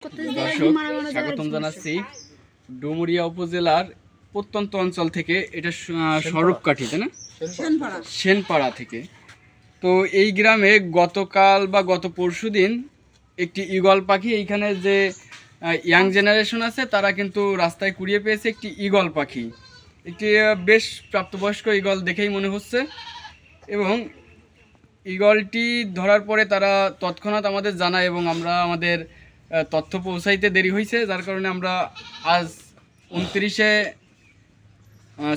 দর্শক স্বাগতম জানাচ্ছি ডুমুরিয়া উপজেলার প্রত্যন্ত অঞ্চল থেকে। এটা স্বরূপকাঠি, তাই না? সেনপাড়া থেকে। তো এই গ্রামে গতকাল বা গত পরশু দিন একটি ঈগল পাখি, এইখানে যে ইয়াং জেনারেশন আছে তারা কিন্তু রাস্তায় কুড়িয়ে পেয়েছে একটি ঈগল পাখি। একটি বেশ প্রাপ্তবয়স্ক ঈগল দেখেই মনে হচ্ছে, এবং ঈগলটি ধরার পরে তারা তৎক্ষণাৎ আমাদের জানায় এবং আমরা আমাদের তথ্য পৌঁছাইতে দেরি হয়েছে, যার কারণে আমরা আজ 29শে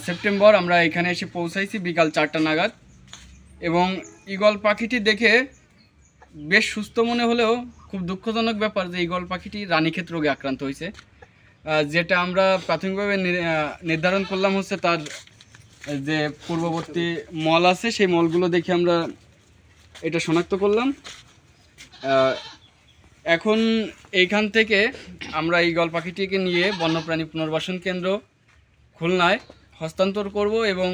সেপ্টেম্বর আমরা এখানে এসে পৌঁছাইছি বিকাল 4টা নাগাদ। এবং ঈগল পাখিটি দেখে বেশ সুস্থ মনে হলেও খুব দুঃখজনক ব্যাপার যে ঈগল পাখিটি রানীক্ষেত রোগে আক্রান্ত হয়েছে। যেটা আমরা প্রাথমিকভাবে নির্ধারণ করলাম হচ্ছে তার যে পূর্ববর্তী মল আছে, সেই মলগুলো দেখে আমরা এটা শনাক্ত করলাম। এখন এইখান থেকে আমরা ঈগল পাখিটিকে নিয়ে বন্যপ্রাণী পুনর্বাসন কেন্দ্র খুলনায় হস্তান্তর করব, এবং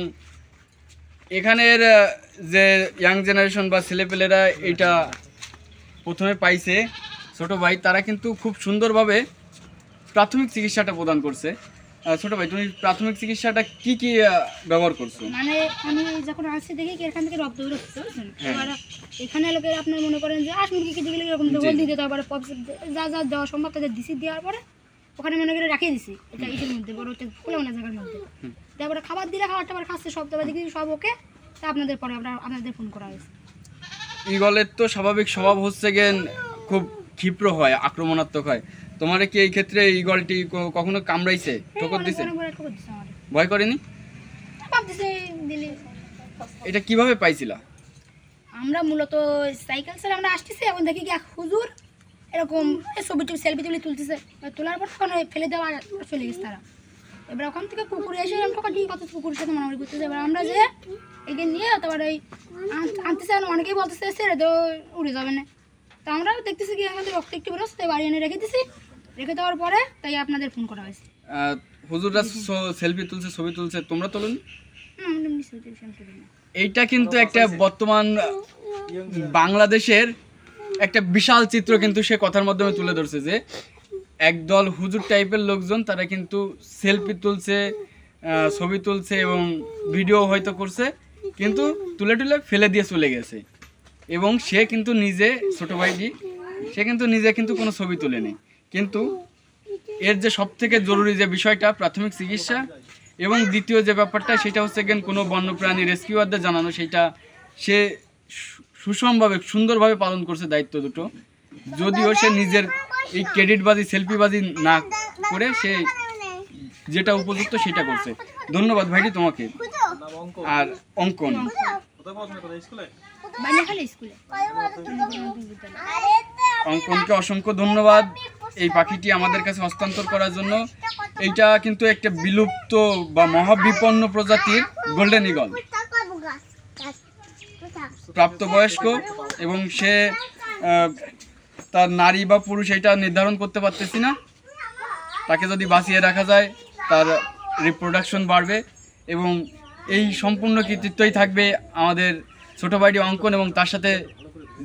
এখানের যে ইয়াং জেনারেশন বা ছেলেপেলেরা এটা প্রথমে পাইছে ছোট ভাই, তারা কিন্তু খুব সুন্দরভাবে প্রাথমিক চিকিৎসাটা প্রদান করছে। ছোট ভাই, তুমি প্রাথমিক চিকিৎসাটা কি কি ব্যবহার করছো? মানে আমি যখন আসছি দেখি এখান থেকে রক্ত বেরোচ্ছে, বুঝছেন? এবার এখানে লোকে আপনার মনে করেন যে আস মুরগি খেতে গেলে এরকম হলদি দিতে, তারপরে যা যা দেওয়া সম্ভব তাদের দিছি, দেওয়ার পরে ওখানে মনে করে রাখিয়ে দিছি এটা ইসের মধ্যে, বড় হচ্ছে খোলা না জায়গার মধ্যে। তারপরে খাবার দিলে খাবারটা আবার খাচ্ছে সব, তারপরে দেখি সব ওকে, তা আপনাদের পরে আপনাদের ফোন করা হয়েছে। ঈগলের তো স্বাভাবিক স্বভাব হচ্ছে গেন খুব ক্ষিপ্র হয়, আক্রমণাত্মক হয়। তোমার কি এই ক্ষেত্রে ঈগলটি কখনো কামড়াইছে, ঠোকর দিছে? ভয় করেনি? এটা কিভাবে পাইছিলা? আমরা মূলত সাইকেল ছেড়ে আমরা আসতেছি, এখন দেখি কি এক হুজুর এরকম ছবি সেলফি তুলতেছে, তোলার পর তখন ফেলে দেওয়া চলে গেছে তারা। এবার ওখান থেকে কুকুরে এসে কত কুকুরের সাথে মারামারি করতেছে। এবার আমরা যে এগিয়ে নিয়ে তারপর এই আনতেছে, অনেকেই বলতেছে ছেড়ে তো উড়ে যাবে না। তো আমরা দেখতেছি কি আমাদের রক্ত একটু বেরোচ্ছে, তাই বাড়ি এনে রেখে দিছি। রেখে দেওয়ার পরে তাই আপনাদের ফোন করা হয়েছে। হুজুররা সেলফি তুলছে, ছবি তুলছে, তোমরা তোলনি? এইটা কিন্তু একটা বর্তমান বাংলাদেশের একটা বিশাল চিত্র কিন্তু সে কথার মাধ্যমে তুলে ধরছে যে একদল হুজুর টাইপের লোকজন তারা কিন্তু সেলফি তুলছে, ছবি তুলছে এবং ভিডিও হয়তো করছে, কিন্তু তুলে ফেলে দিয়ে চলে গেছে। এবং সে কিন্তু নিজে, ছোট ভাইটি, সে কিন্তু নিজে কিন্তু কোনো ছবি তোলেনি। কিন্তু এর যে সব থেকে জরুরি যে বিষয়টা প্রাথমিক চিকিৎসা, এবং দ্বিতীয় যে ব্যাপারটা সেটা হচ্ছে গেন কোনো বন্যপ্রাণী রেস্কিউয়ারদের জানানো, সেটা সে সুষমভাবে সুন্দরভাবে পালন করছে দায়িত্ব দুটো। যদিও সে নিজের এই ক্রেডিটবাজি সেলফিবাজি না করে সে যেটা উপযুক্ত সেটা করছে। ধন্যবাদ ভাইটি তোমাকে। আর অঙ্কন, অঙ্কনকে অসংখ্য ধন্যবাদ এই পাখিটি আমাদের কাছে হস্তান্তর করার জন্য। এইটা কিন্তু একটা বিলুপ্ত বা মহাবিপন্ন প্রজাতির গোল্ডেন ঈগল, প্রাপ্তবয়স্ক, এবং সে তার নারী বা পুরুষ এটা নির্ধারণ করতে পারতেছি না। তাকে যদি বাঁচিয়ে রাখা যায় তার রিপ্রোডাকশন বাড়বে, এবং এই সম্পূর্ণ কৃতিত্বই থাকবে আমাদের ছোট ভাইটি অঙ্কন এবং তার সাথে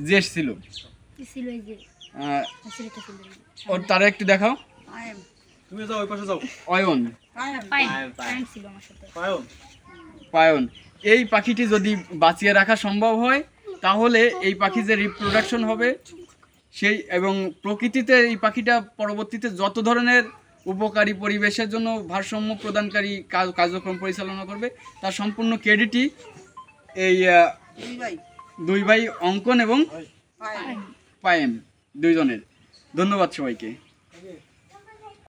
যে ছিল। ওর তারা একটু দেখাও। অয়ন, পায়ন। এই পাখিটি যদি বাঁচিয়ে রাখা সম্ভব হয় তাহলে এই পাখি যে রিপ্রোডাকশন হবে সেই, এবং প্রকৃতিতে এই পাখিটা পরবর্তীতে যত ধরনের উপকারী পরিবেশের জন্য ভারসাম্য প্রদানকারী কার্যক্রম পরিচালনা করবে, তার সম্পূর্ণ ক্রেডিটই এই দুই ভাই অঙ্কন এবং পায়েম দুইজনের। ধন্যবাদ সবাইকে।